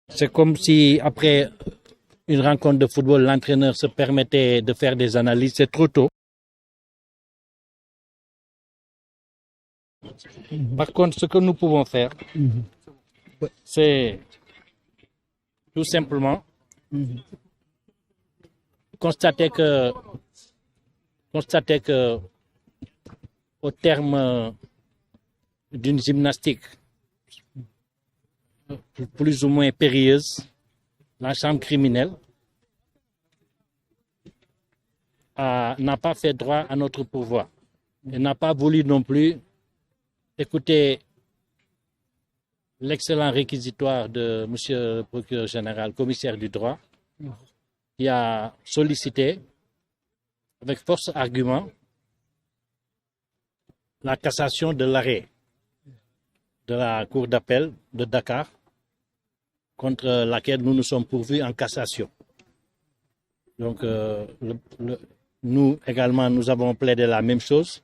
C'est comme si après une rencontre de football, l'entraîneur se permettait de faire des analyses. C'est trop tôt. Par contre, ce que nous pouvons faire, c'est tout simplement constater que au terme d'une gymnastique plus ou moins périlleuse, la chambre criminelle n'a pas fait droit à notre pouvoir. Elle n'a pas voulu non plus écouter l'excellent réquisitoire de M. le procureur général, commissaire du droit, qui a sollicité, avec force argument, la cassation de l'arrêt de la Cour d'appel de Dakar, contre laquelle nous nous sommes pourvus en cassation. Donc, nous également, nous avons plaidé la même chose.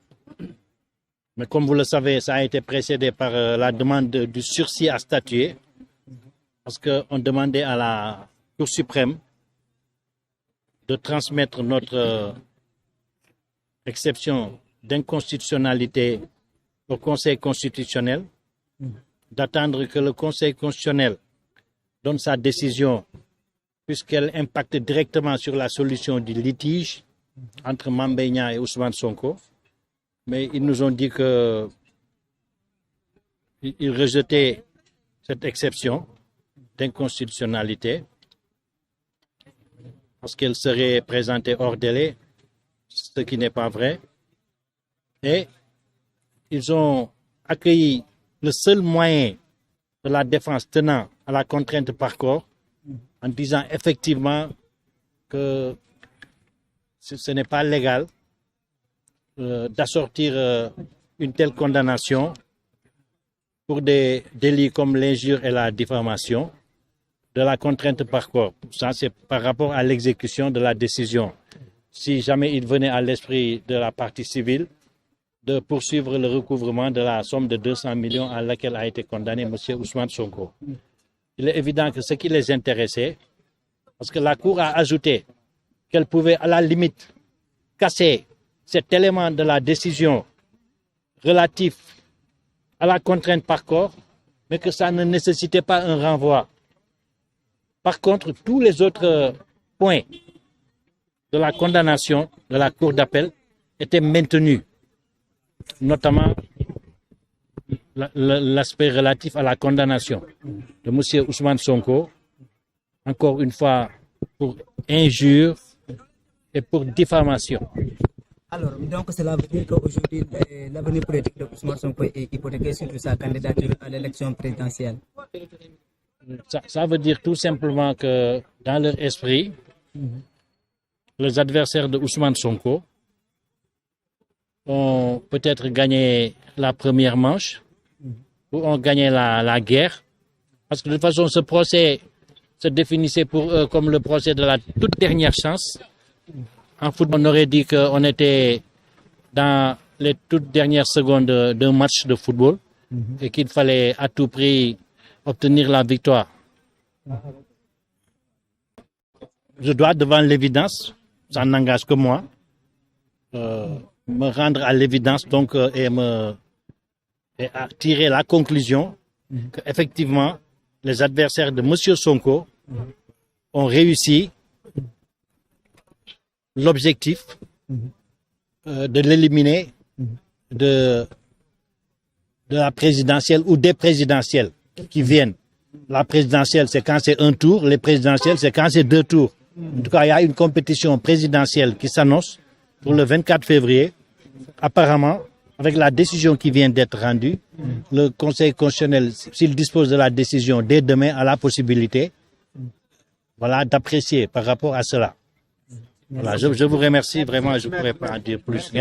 Mais comme vous le savez, ça a été précédé par la demande du sursis à statuer, parce qu'on demandait à la Cour suprême de transmettre notre exception d'inconstitutionnalité au Conseil constitutionnel, d'attendre que le Conseil constitutionnel donne sa décision, puisqu'elle impacte directement sur la solution du litige entre Mame Mbaye Niang et Ousmane Sonko. Mais ils nous ont dit qu'ils rejetaient cette exception d'inconstitutionnalité parce qu'elle serait présentée hors délai, ce qui n'est pas vrai. Et ils ont accueilli le seul moyen de la défense tenant à la contrainte par corps en disant effectivement que ce n'est pas légal d'assortir une telle condamnation pour des délits comme l'injure et la diffamation de la contrainte par corps. Ça, c'est par rapport à l'exécution de la décision. Si jamais il venait à l'esprit de la partie civile de poursuivre le recouvrement de la somme de 200 millions à laquelle a été condamné M. Ousmane Sonko. Il est évident que ce qui les intéressait, parce que la Cour a ajouté qu'elle pouvait à la limite casser cet élément de la décision relatif à la contrainte par corps, mais que ça ne nécessitait pas un renvoi. Par contre, tous les autres points de la condamnation de la Cour d'appel étaient maintenus, notamment l'aspect relatif à la condamnation de M. Ousmane Sonko, encore une fois pour injure et pour diffamation. Alors, donc cela veut dire qu'aujourd'hui, l'avenir politique de Ousmane Sonko est hypothéqué sur sa candidature à l'élection présidentielle. Ça veut dire tout simplement que dans leur esprit, les adversaires de Ousmane Sonko ont peut-être gagné la première manche ou ont gagné la guerre. Parce que de toute façon, ce procès se définissait pour eux comme le procès de la toute dernière chance. En football, on aurait dit qu'on était dans les toutes dernières secondes d'un match de football et qu'il fallait à tout prix obtenir la victoire. Je dois, devant l'évidence, ça n'engage que moi, me rendre à l'évidence donc et à tirer la conclusion qu'effectivement, les adversaires de M. Sonko ont réussi l'objectif de l'éliminer de la présidentielle ou des présidentielles qui viennent. La présidentielle, c'est quand c'est un tour, les présidentielles, c'est quand c'est 2 tours. En tout cas, il y a une compétition présidentielle qui s'annonce pour le 24 février. Apparemment, avec la décision qui vient d'être rendue, le Conseil constitutionnel, s'il dispose de la décision dès demain, a la possibilité d'apprécier par rapport à cela. Voilà, je vous remercie vraiment, je ne pourrais pas en dire plus.